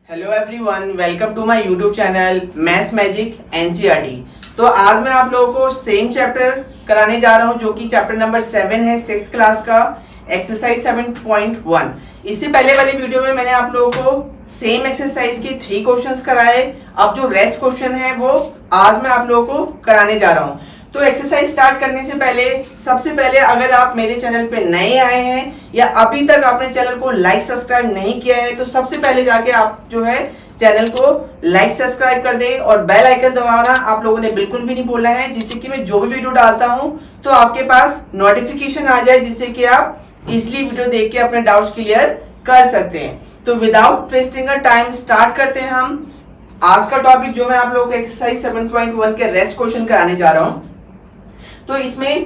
Hello everyone, welcome to my YouTube channel maths magic NCERT. तो आज मैं आप लोगों को सेम चैप्टर कराने जा रहा हूं जो कि चैप्टर नंबर 7 है 6th क्लास का एक्सरसाइज 7.1। इससे पहले वाली वीडियो में मैंने आप लोगों को सेम एक्सरसाइज के 3 क्वेश्चंस कराए। अब जो रेस्ट क्वेश्चन है वो आज मैं आप लोगों को कराने जा रहा हूँ। तो एक्सरसाइज स्टार्ट करने से पहले सबसे पहले अगर आप मेरे चैनल पे नए आए हैं या अभी तक आपने चैनल को लाइक सब्सक्राइब नहीं किया है तो सबसे पहले जाके आप जो है चैनल को लाइक सब्सक्राइब कर दें और बेल आइकन दबाना आप लोगों ने बिल्कुल भी नहीं बोलना है, जिससे कि मैं जो भी वीडियो डालता हूं तो आपके पास नोटिफिकेशन आ जाए, जिससे कि आप इजिली वीडियो देख के अपने डाउट्स क्लियर कर सकते हैं। तो without wasting a time start करते हैं हम आज का टॉपिक जो मैं आप लोगों को एक्सरसाइज 7.1 के रेस्ट क्वेश्चन कराने जा रहा हूं। तो इसमें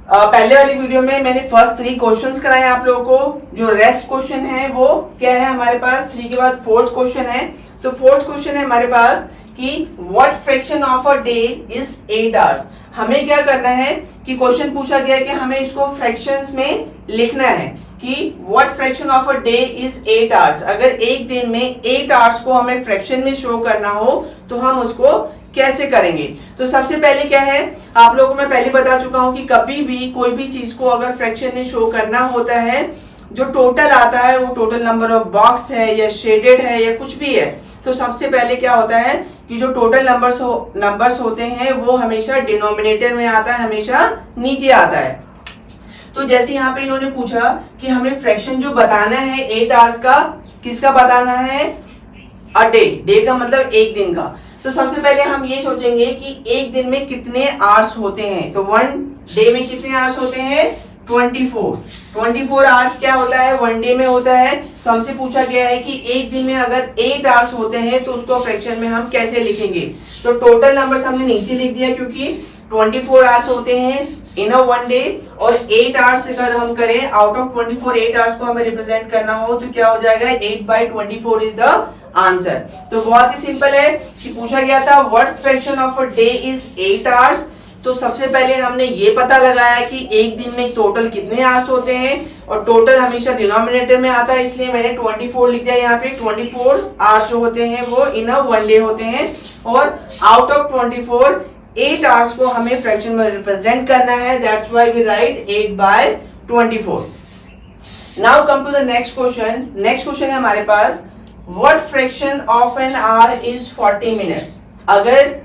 पहले वाली वीडियो में मैंने फर्स्ट 3 क्वेश्चंस कराए आप लोगों को। जो रेस्ट क्वेश्चन है वो क्या है हमारे पास, 3 के बाद 4th क्वेश्चन है। तो 4th क्वेश्चन है हमारे पास कि what fraction of a day is 8 hours. हमें क्या करना है कि क्वेश्चन पूछा गया है कि हमें इसको फ्रैक्शंस में लिखना है कि what fraction of a day is 8 hours. अगर एक दिन में 8 आवर्स को हमें फ्रैक्शन में शो करना हो तो हम उसको कैसे करेंगे। तो सबसे पहले क्या है, आप लोगों को मैं पहले बता चुका हूं कि कभी भी कोई भी चीज को अगर फ्रैक्शन में शो करना होता है, जो टोटल आता है वो टोटल नंबर ऑफ बॉक्स है या शेडेड है या कुछ भी है, तो सबसे पहले क्या होता है कि जो टोटल नंबर्स होते हैं वो हमेशा डिनोमिनेटर में आता है, हमेशा नीचे आता है। तो जैसे यहाँ पे इन्होंने पूछा कि हमें फ्रैक्शन जो बताना है 8 आवर्स का, किसका बताना है, अ डे का मतलब एक दिन का। तो सबसे पहले हम ये सोचेंगे कि एक दिन में कितने आवर्स होते हैं। तो 1 डे में कितने आवर्स होते हैं, 24 आवर्स क्या होता है, 1 डे में होता है। तो हमसे पूछा गया है कि एक दिन में अगर 8 आवर्स होते हैं तो उसको फ्रैक्शन में हम कैसे लिखेंगे। तो टोटल नंबर्स हमने नीचे लिख दिया क्योंकि 24 आवर्स होते हैं इन अ 1 डे, और 8 आवर्स अगर हम करें आउट ऑफ 24 8 आवर्स को हमें रिप्रेजेंट करना हो तो क्या हो जाएगा, 8/24 इज द आंसर। तो बहुत ही सिंपल है कि पूछा गया था what fraction of a day is 8 hours. तो सबसे पहले हमने ये पता लगाया कि एक दिन में टोटल कितने आवर्स होते हैं, और टोटल हमेशा डिनोमिनेटर में आता है इसलिए मैंने 24 लिख दिया यहाँ पे। 24 आवर्स जो होते हैं वो इन अ 1 डे होते हैं, और आउट ऑफ 24 8 आवर्स को हमें फ्रैक्शन में रिप्रेजेंट करना है, that's why we write 8/24। Now come to the next question. Next question है हमारे पास what fraction of an hour is 40 minutes. अगर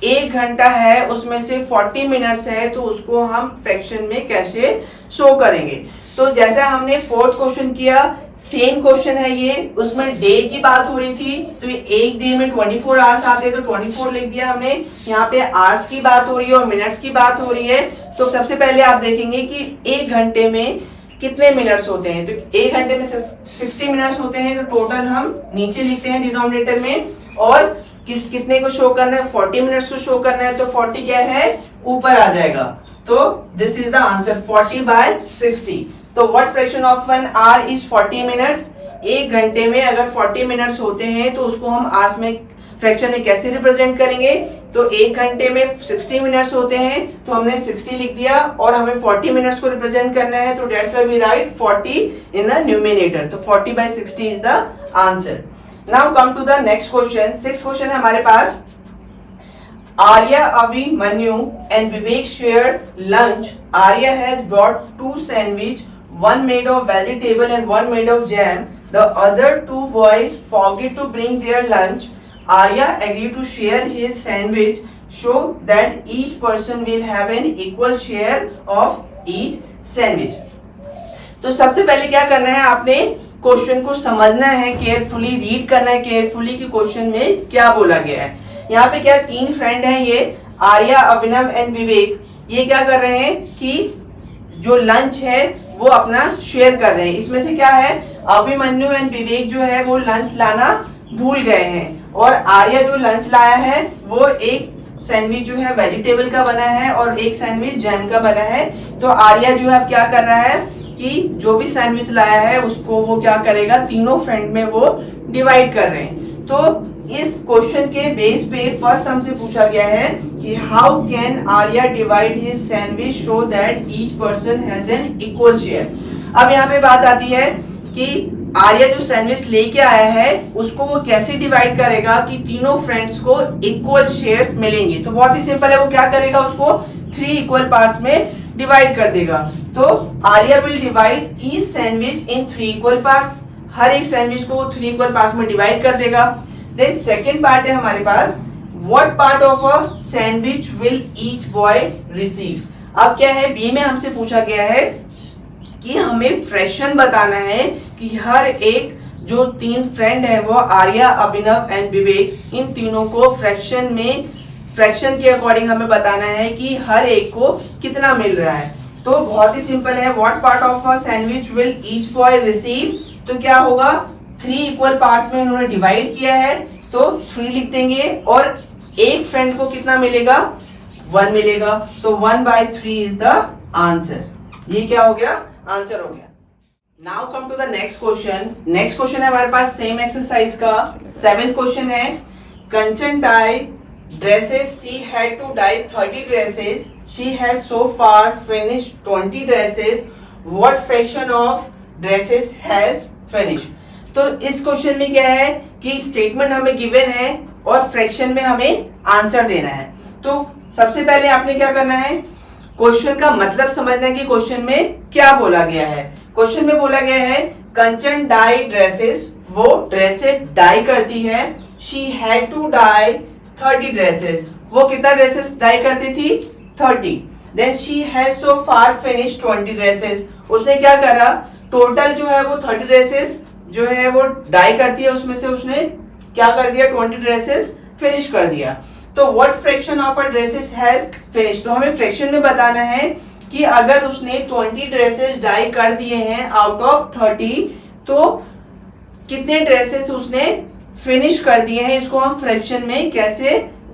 1 घंटा है उसमें से 40 मिनट्स है तो उसको हम फ्रैक्शन में कैसे शो करेंगे। तो जैसा हमने 4th क्वेश्चन किया, सेम क्वेश्चन है ये, उसमें डे की बात हो रही थी तो एक डे में 24 आवर्स आते हैं तो 24 लिख दिया हमने। यहाँ पे आवर्स की बात हो रही है और मिनट्स की बात हो रही है। तो सबसे पहले आप देखेंगे कि 1 घंटे में कितने मिनट्स होते हैं। तो 1 घंटे में 60 मिनट्स होते हैं, तो टोटल हम नीचे लिखते हैं डिनोमिनेटर में, और कितने को शो करना है, 40 मिनट्स को शो करना है, तो 40 क्या है, ऊपर आ जाएगा। तो दिस इज द आंसर 40/60। तो what fraction of an hour is 40 minutes. एक घंटे में अगर 40 मिनट्स होते हैं तो उसको हम आवर्स में फ्रैक्शन में कैसे रिप्रेजेंट करेंगे। तो 1 घंटे में 60 मिनट्स होते हैं तो हमने 60 लिख दिया, और हमें 40 मिनट्स को रिप्रेजेंट करना है तो that's why we write 40 in the numerator. तो 40/60 is the answer. Now come to the next question. 6th question है हमारे पास, Arya, Avi, Manu and Vivek shared lunch. Arya has brought 2 sandwich, one made of vegetable and one made of jam. The other 2 boys forget to bring their lunch. Arya agreed to share his sandwich so that each person will have an equal share of each sandwich. तो सबसे पहले क्या करना है, आपने question को समझना है, केयरफुली रीड करना है केयरफुली कि क्वेश्चन में क्या बोला गया है। यहाँ पे क्या 3 फ्रेंड हैं, ये आर्या, अभिनव एंड विवेक। ये क्या कर रहे हैं कि जो लंच है वो अपना शेयर कर रहे हैं। इसमें से क्या है, अभिमन्यु एंड विवेक जो है वो लंच लाना भूल गए हैं, और आर्या जो लंच लाया है वो एक सैंडविच जो है वेजिटेबल का बना है और एक सैंडविच जैम का बना है। तो आर्या जो है अब क्या कर रहा है कि जो भी सैंडविच लाया है उसको वो क्या करेगा, तीनों फ्रेंड में वो डिवाइड कर रहे हैं। तो इस क्वेश्चन के बेस पे फर्स्ट हमसे पूछा गया है कि how can Arya divide his sandwich so that each person has an equal share. अब यहाँ पे बात आती है कि आर्या जो सैंडविच लेके आया है उसको वो कैसे डिवाइड करेगा कि तीनों फ्रेंड्स को इक्वल शेयर्स मिलेंगे। तो बहुत ही सिंपल है, वो क्या करेगा, उसको 3 इक्वल पार्ट्स में डिवाइड कर देगा। तो Arya will divide each sandwich in 3 equal parts, हर एक सैंडविच को 3 इक्वल पार्ट्स में डिवाइड कर देगा। देन सेकेंड पार्ट है हमारे पास, what part of a sandwich will each boy receive. अब क्या है, बी में हमसे पूछा गया है कि हमें फ्रैक्शन बताना है कि हर एक जो 3 फ्रेंड है वो आर्या, अभिनव एंड विवेक, इन तीनों को फ्रैक्शन के अकॉर्डिंग हमें बताना है कि हर एक को कितना मिल रहा है। तो बहुत ही सिंपल है, what part of a sandwich will each boy receive, तो क्या होगा, 3 इक्वल पार्ट्स में उन्होंने डिवाइड किया है तो 3 लिख देंगे, और एक फ्रेंड को कितना मिलेगा, 1 मिलेगा। तो 1/3 इज द आंसर। ये क्या हो गया, आंसर हो गया। Now come to the next question. Next question है हमारे पास सेम एक्सरसाइज का 7th क्वेश्चन है, Kanchan dye dresses, she had to dye 30 dresses, she has so far finished 20 dresses, what fraction of dresses has finished। तो इस question में क्या है कि स्टेटमेंट हमें गिवन है और फ्रैक्शन में हमें आंसर देना है। तो सबसे पहले आपने क्या करना है, क्वेश्चन का मतलब समझना है कि क्वेश्चन में क्या बोला गया है। क्वेश्चन में बोला गया है कंचन डाई ड्रेसेस, वो ड्रेसेस डाई करती है, she had to dye 30 dresses, वो कितना ड्रेसेस डाई करती थी, 30। Then she has so far finished 20 dresses, उसने क्या करा, टोटल जो है वो 30 ड्रेसेस जो है वो डाई करती है, उसमें से उसने क्या कर दिया, 20 ड्रेसेस फिनिश कर दिया। तो what fraction of a dresses has finish, तो हमें फ्रैक्शन में बताना है कि अगर उसने 20 ड्रेसेस डाई कर दिए हैं आउट ऑफ 30, तो कितने ड्रेसेस उसने फिनिश कर दिए हैं, इसको हम फ्रैक्शन में कैसे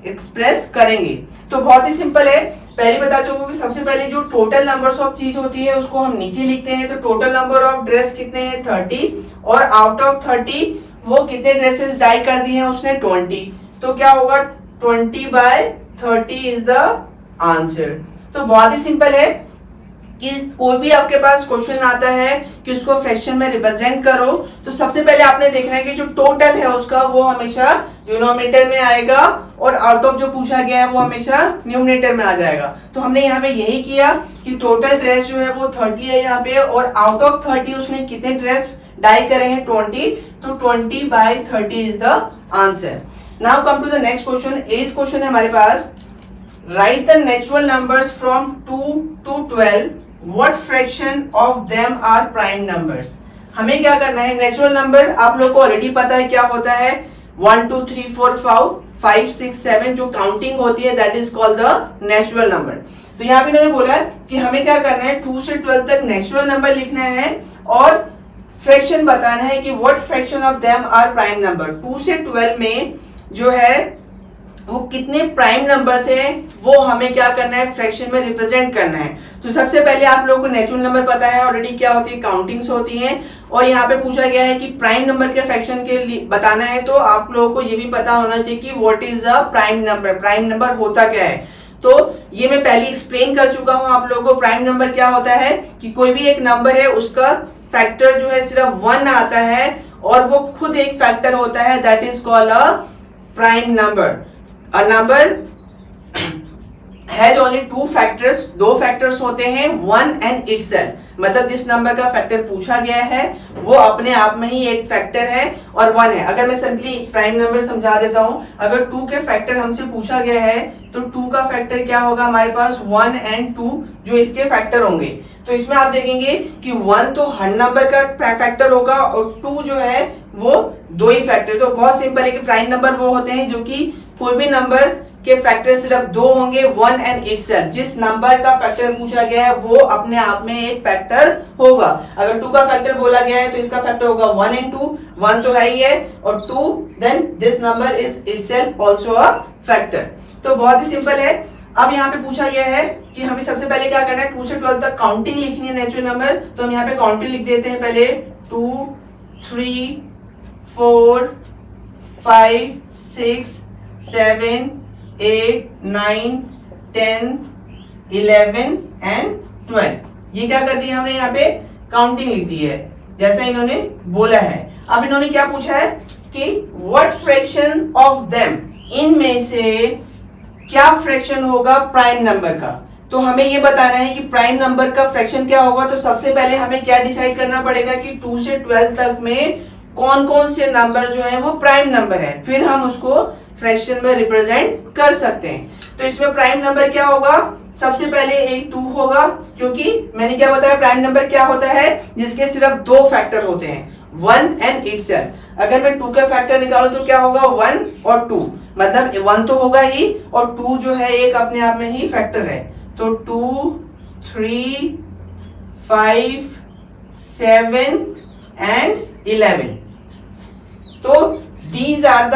एक्सप्रेस करेंगे। तो बहुत ही सिंपल है, पहले बता चुका कि सबसे पहले जो टोटल नंबर्स ऑफ चीज होती है उसको हम नीचे लिखते हैं। तो टोटल नंबर ऑफ ड्रेस कितने हैं, 30, और आउट ऑफ 30 वो कितने ड्रेसेस डाई कर दी हैं उसने, 20। तो क्या होगा, 20/30 इज द आंसर। तो बहुत ही सिंपल है कि कोई भी आपके पास क्वेश्चन आता है कि उसको फ्रैक्शन में रिप्रेजेंट करो, तो सबसे पहले आपने देखना है कि जो टोटल है उसका वो हमेशा डिनोमिनेटर में आएगा, और आउट ऑफ जो पूछा गया है वो हमेशा न्यूमरेटर में आ जाएगा। तो हमने यहाँ पे यही किया कि टोटल ड्रेस जो है वो 30 है यहाँ पे, और आउट ऑफ 30 उसने कितने ड्रेस डाई करे हैं, 20। तो 20/30 is the answer. Now come to the next question. 8th question है हमारे पास, write the natural numbers from 2 to 12, what fraction of them are prime numbers। हमें क्या करना है, नेचुरल नंबर आप लोग को ऑलरेडी पता है क्या होता है, 1 2 3 4 5 6 7 जो काउंटिंग होती है that is called the natural number. तो यहाँ पे इन्होंने बोला है कि हमें क्या करना है, 2 से 12 तक नेचुरल नंबर लिखना है और फ्रैक्शन बताना है कि what fraction of them are prime number. 2 से 12 में जो है वो कितने प्राइम नंबर्स हैं वो हमें क्या करना है, फ्रैक्शन में रिप्रेजेंट करना है। तो सबसे पहले आप लोगों को नेचुरल नंबर पता है ऑलरेडी क्या होती है, काउंटिंग्स होती हैं, और यहाँ पे पूछा गया है कि प्राइम नंबर के फ्रैक्शन के लिए बताना है, तो आप लोगों को ये भी पता होना चाहिए कि what is a prime number, prime number होता क्या है। तो ये मैं पहले एक्सप्लेन कर चुका हूं आप लोगों को। प्राइम नंबर क्या होता है कि कोई भी एक नंबर है उसका फैक्टर जो है सिर्फ 1 आता है और वो खुद एक फैक्टर होता है, that is called a prime number. A number has only 2 factors, 2 factors होते हैं, 1 and itself, मतलब जिस नंबर का फैक्टर पूछा गया है वो अपने आप में ही एक फैक्टर है और 1 है। अगर मैं सिंपली प्राइम नंबर समझा देता हूं, अगर 2 के फैक्टर हमसे पूछा गया है तो 2 का फैक्टर क्या होगा हमारे पास, 1 and 2 जो इसके फैक्टर होंगे। तो इसमें आप देखेंगे कि 1 तो हर नंबर का फैक्टर होगा और 2 जो है वो 2 ही फैक्टर। तो बहुत सिंपल है कि प्राइम नंबर वो होते हैं जो कि कोई भी नंबर के फैक्टर सिर्फ 2 होंगे, 1 and itself, जिस नंबर का फैक्टर पूछा गया है वो अपने आप में एक फैक्टर होगा। अगर 2 का फैक्टर बोला गया है तो इसका फैक्टर होगा 1 and 2, 1 तो है ही है और 2, then this number is itself also a factor. तो बहुत ही सिंपल है। अब यहाँ पे पूछा गया है कि हमें सबसे पहले क्या करना है, 2 से 12 तक काउंटिंग लिखनी है नेचुरल नंबर। तो हम यहाँ पे काउंटिंग लिख देते हैं पहले, 2 3 4 5 6 7 8 9 10 11 and 12। ये क्या कर दिया हमने यहाँ पे काउंटिंग लिख दी है। जैसा इन्होंने बोला है। अब इन्होंने क्या पूछा है कि व्हाट फ्रैक्शन ऑफ देम, इनमें से क्या फ्रैक्शन होगा प्राइम नंबर का। तो हमें ये बताना है कि प्राइम नंबर का फ्रैक्शन क्या होगा। तो सबसे पहले हमें क्या डिसाइड करना पड़ेगा कि 2 से 12 तक में कौन कौन से नंबर जो है वो प्राइम नंबर है, फिर हम उसको फ्रैक्शन में रिप्रेजेंट कर सकते हैं। तो इसमें प्राइम नंबर क्या होगा, सबसे पहले एक 2 होगा, क्योंकि मैंने क्या बताया प्राइम नंबर क्या होता है, जिसके सिर्फ 2 फैक्टर होते हैं, 1 एंड इटसेल्फ। अगर मैं 2 का फैक्टर निकालूं तो क्या होगा, 1 और 2, मतलब 1 तो होगा ही और 2 जो है एक अपने आप में ही फैक्टर है। तो 2, 3, 5, 7 एंड 11। तो these are the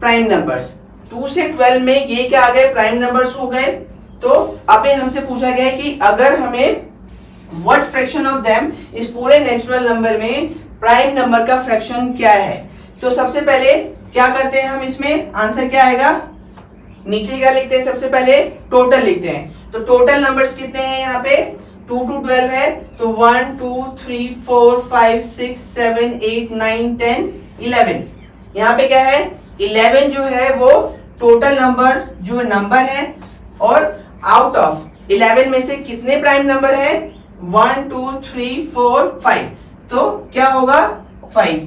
prime numbers. 2 से 12 में ये क्या आ गए, प्राइम नंबर्स हो गए। तो अब हमसे पूछा गया है कि अगर हमें व्हाट फ्रैक्शन ऑफ देम, इस पूरे नेचुरल नंबर में प्राइम नंबर का फ्रैक्शन क्या है। तो सबसे पहले क्या करते हैं हम, इसमें आंसर क्या आएगा, नीचे क्या लिखते हैं, सबसे पहले टोटल लिखते हैं। तो टोटल नंबर्स कितने हैं यहाँ पे, 2 to 12 है, तो 1 2 3 4 5 6 7 8 9 10 11। यहाँ पे क्या है, 11 जो है वो टोटल नंबर जो नंबर है, और आउट ऑफ 11 में से कितने प्राइम नंबर है, 1 2 3 4 5, तो क्या होगा 5।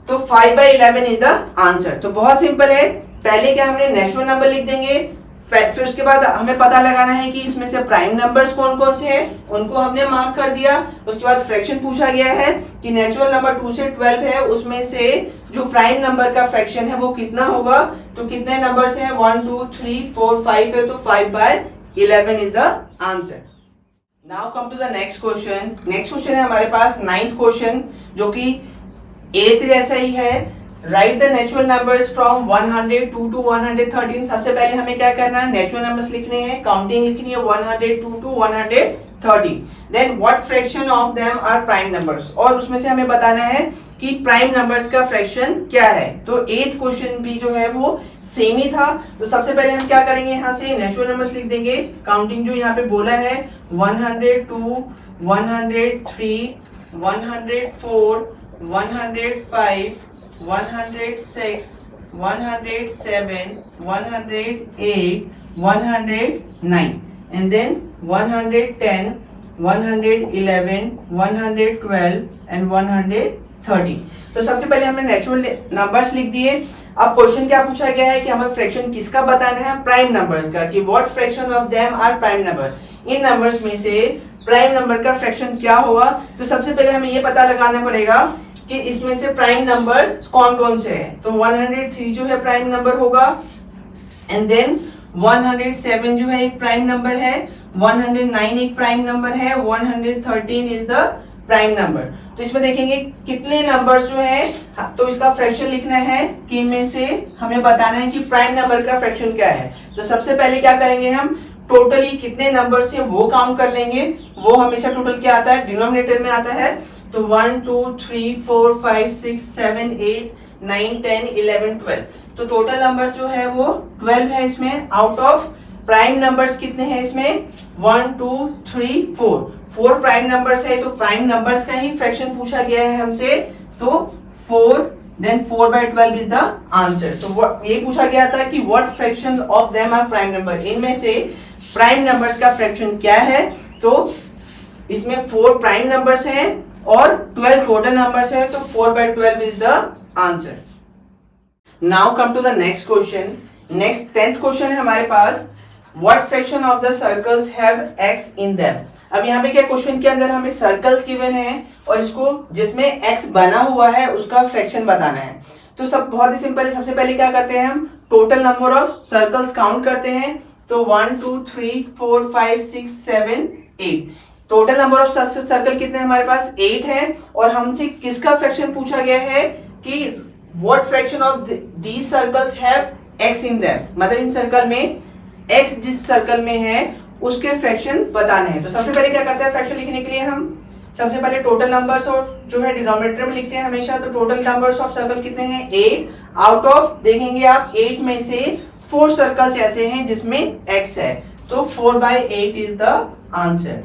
तो 5/11 इज द आंसर। तो बहुत सिंपल है, पहले क्या हमने नेचुरल नंबर लिख देंगे, फिर उसके बाद हमें पता लगाना है कि इसमें से प्राइम नंबर्स कौन कौन से हैं, उनको हमने मार्क कर दिया। उसके बाद फ्रैक्शन पूछा गया है कि नेचुरल नंबर 2 से 12 है, उसमें से जो प्राइम नंबर का फ्रैक्शन है वो कितना होगा। तो कितने नंबर्स हैं, 1 2 3 4 5 है, तो 5/11 is the answer. Now come to the next question. Next question है हमारे पास 9th क्वेश्चन, जो कि 8th जैसा ही है। Right the natural numbers from 102 to 113। सबसे पहले हमें क्या करना है, नेचुरल नंबर्स लिखने हैं, काउंटिंग लिखनी है 102 to 130। Then what fraction of them are prime numbers, और उसमें से हमें बताना है कि प्राइम नंबर्स का फ्रैक्शन क्या है। तो 8th क्वेश्चन भी जो है वो सेम ही था। तो सबसे पहले हम क्या करेंगे, यहाँ से नेचुरल नंबर्स लिख देंगे, काउंटिंग जो यहाँ पे बोला है 102 103 104 105 106 107 108 109 and then 110 111 112 and 130। तो सबसे पहले हमने नेचुरल नंबर्स लिख दिए। अब क्वेश्चन क्या पूछा गया है कि हमें फ्रैक्शन किसका बताना है, प्राइम नंबर्स का, कि what fraction of them are prime number. इन नंबर्स में से प्राइम नंबर का फ्रैक्शन क्या होगा। तो सबसे पहले हमें ये पता लगाना पड़ेगा कि इसमें से प्राइम नंबर्स कौन कौन से हैं। तो 103 जो है प्राइम नंबर होगा, एंड देन 107 जो है एक प्राइम नंबर है, 109 एक प्राइम नंबर है, 113 इज द प्राइम नंबर। तो इसमें देखेंगे कितने नंबर्स जो हैं, तो इसका फ्रैक्शन लिखना है कि इनमें से हमें बताना है कि प्राइम नंबर का फ्रैक्शन क्या है। तो सबसे पहले क्या करेंगे, हम टोटली कितने नंबर्स है वो काउंट कर लेंगे। वो हमेशा टोटल क्या आता है, डिनोमिनेटर में आता है। तो 1 2 3 4 5 6 7 8 9 10 11 12। तो टोटल नंबर्स जो है वो 12 है इसमें। आउट ऑफ प्राइम नंबर्स कितने हैं इसमें, 1 2 3 4 प्राइम नंबर्स है। तो प्राइम नंबर्स का ही फ्रैक्शन पूछा गया है हमसे, तो 4, देन 4/12 इज द आंसर। तो ये पूछा गया था कि what fraction of them are prime number, इनमें से प्राइम नंबर्स का फ्रैक्शन क्या है। तो इसमें 4 प्राइम नंबर्स हैं और 12 टोटल नंबर्स है, तो 4/12 is the answer. Now come to the next question. Next 10th question है हमारे पास, what fraction of the circles have x in them. अब यहाँ पे क्या क्वेश्चन के अंदर हमें सर्कल्स गिवन है और इसको जिसमें x बना हुआ है उसका फ्रैक्शन बताना है। तो सब बहुत ही सिंपल है। सबसे पहले क्या करते हैं, हम total number of circles count करते हैं। तो 1 2 3 4 5 6 7 8। टोटल नंबर ऑफ सर्कल कितने हमारे पास 8 है, और हमसे किसका फ्रैक्शन पूछा गया है कि what fraction of these circles have x in them, मतलब इन सर्कल में x जिस सर्कल में है उसके फ्रैक्शन बताने हैं। तो सबसे पहले क्या करते हैं, फ्रैक्शन लिखने के लिए हम सबसे पहले टोटल नंबर्स और जो है डिनोमिनेटर में लिखते हैं हमेशा। तो टोटल नंबर्स ऑफ सर्कल कितने हैं, 8। आउट ऑफ देखेंगे आप 8 में से 4 सर्कल्स ऐसे हैं जिसमें x है, तो 4/8 इज द आंसर।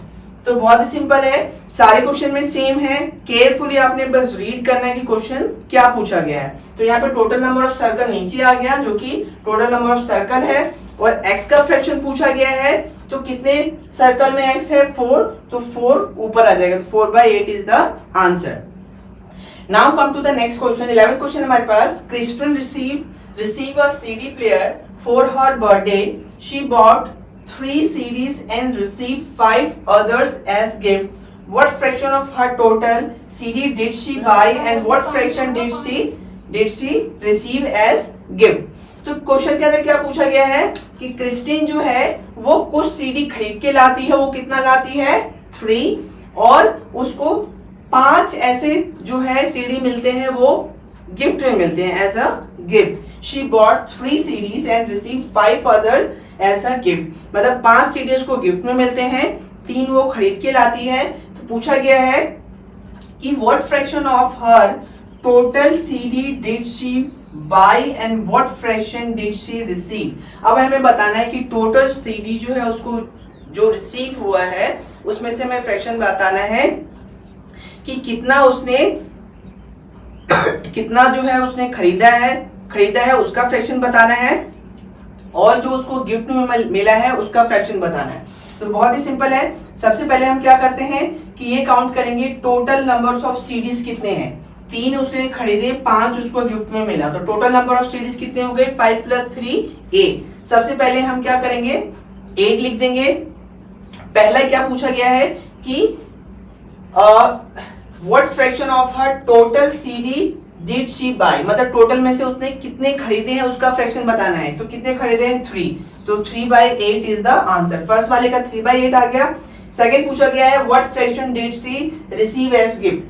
तो बहुत ही सिंपल है, सारे क्वेश्चन में सेम है, केयरफुली आपने बस रीड करना है कि क्वेश्चन क्या पूछा गया है। तो यहाँ पे टोटल नंबर ऑफ सर्कल नीचे आ गया जो कि टोटल नंबर ऑफ सर्कल है, और x का फ्रैक्शन पूछा गया है, तो कितने सर्कल में x है 4, तो 4 ऊपर आ जाएगा, तो 4/8 is the answer. Now come to the next question. 11th question हमारे पास, Kristen receive a CD player for her birthday, she bought 3 CDs and received 5 others as gift. What fraction of her total CD did she buy and what fraction did she receive as gift? तो question के अंदर क्या पूछा गया है कि Christine जो है वो कुछ सीडी खरीद के लाती है, वो कितना लाती है 3, और उसको 5 ऐसे जो है सीडी मिलते हैं वो गिफ्ट में मिलते हैं as a gift. She bought 3 CDs and receive 5 other as a gift, मतलब 5 CDs को गिफ्ट में मिलते हैं, 3 वो खरीद के लाती है। तो पूछा गया है कि what fraction of her total CD did she buy and what fraction did she receive. अब हमें बताना है कि टोटल CD जो है उसको जो रिसीव हुआ है उसमें से हमें फ्रैक्शन बताना है कि कितना जो है उसने खरीदा है उसका फ्रैक्शन बताना है, और जो उसको गिफ्ट में मिला है उसका फ्रैक्शन बताना है। तो बहुत ही सिंपल है, सबसे पहले हम क्या करते हैं कि ये काउंट करेंगे टोटल नंबर्स ऑफ सीडीज कितने हैं। 3 उसने खरीदे, 5 उसको गिफ्ट में मिला, तो टोटल नंबर ऑफ सीडीज कितने हो गए 5 + 3 8। सबसे पहले हम क्या करेंगे 8 लिख देंगे। पहला क्या पूछा गया है कि what fraction of her total CD did she buy, मतलब टोटल में से उसने कितने खरीदे हैं उसका फ्रैक्शन बताना है। तो कितने खरीदे हैं 3, तो 3/8 इज द आंसर। फर्स्ट वाले का 3/8 आ गया। सेकंड पूछा गया है what fraction did she receive as gift,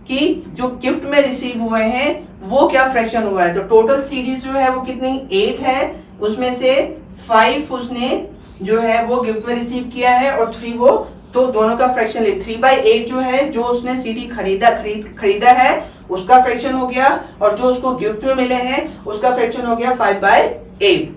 कि जो गिफ्ट में रिसीव हुए हैं वो क्या फ्रैक्शन हुआ है। तो टोटल सीडीज जो है वो कितनी 8 है, उसमें से 5 उसने जो है वो गिफ्ट में रिसीव किया है और 3 वो, तो दोनों का फ्रैक्शन ले 3/8 जो है जो उसने सीडी खरीदा है उसका फ्रैक्शन हो गया, और जो उसको गिफ्ट में मिले हैं उसका फ्रैक्शन हो गया 5/8।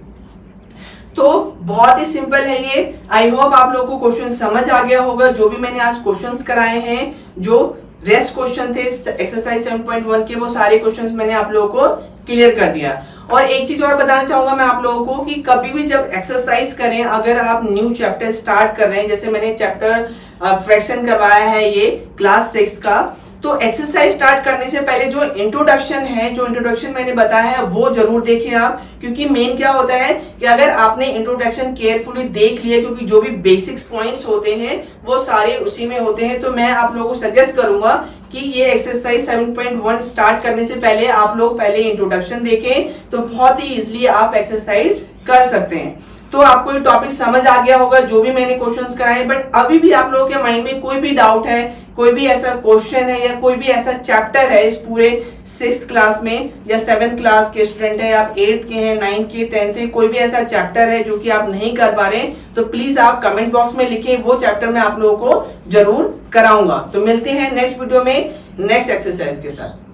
तो बहुत ही सिंपल है ये। आई होप आप लोगों को क्वेश्चन समझ आ गया होगा। जो भी मैंने आज क्वेश्चंस कराए हैं, जो रेस्ट क्वेश्चन थे एक्सरसाइज 7.1 के, वो सारे क्वेश्चंस मैंने आप लोगों को क्लियर कर दिया। और एक चीज और बताना चाहूंगा मैं आप लोगों को कि कभी भी जब एक्सरसाइज करें, अगर आप न्यू चैप्टर स्टार्ट कर रहे हैं, जैसे मैंने चैप्टर फ्रैक्शन करवाया है ये क्लास 6 का, तो एक्सरसाइज स्टार्ट करने से पहले जो इंट्रोडक्शन मैंने बताया है वो जरूर देखें आप, क्योंकि मेन क्या होता है कि अगर आपने इंट्रोडक्शन केयरफुली देख लिया, क्योंकि जो भी बेसिक्स पॉइंट्स होते हैं वो सारे उसी में होते हैं, तो मैं आप लोगों को सजेस्ट करूंगा कि ये एक्सरसाइज 7.1 स्टार्ट करने से पहले आप लोग पहले इंट्रोडक्शन देखें, तो बहुत ही इजिली आप एक्सरसाइज कर सकते हैं। तो आपको ये टॉपिक समझ आ गया होगा जो भी मैंने क्वेश्चंस कराए। बट अभी भी आप लोगों के माइंड में कोई भी डाउट है, कोई भी ऐसा क्वेश्चन है या कोई भी ऐसा चैप्टर है इस पूरे 6th क्लास में, या 7th क्लास के स्टूडेंट है, आप 8th के हैं, 9th के, 10th के, कोई भी ऐसा चैप्टर है जो कि आप नहीं कर पा रहे, तो प्लीज आप कमेंट बॉक्स में लिखिए, वो चैप्टर मैं आप लोगों को जरूर कराऊंगा। तो मिलते हैं नेक्स्ट वीडियो में नेक्स्ट एक्सरसाइज के साथ।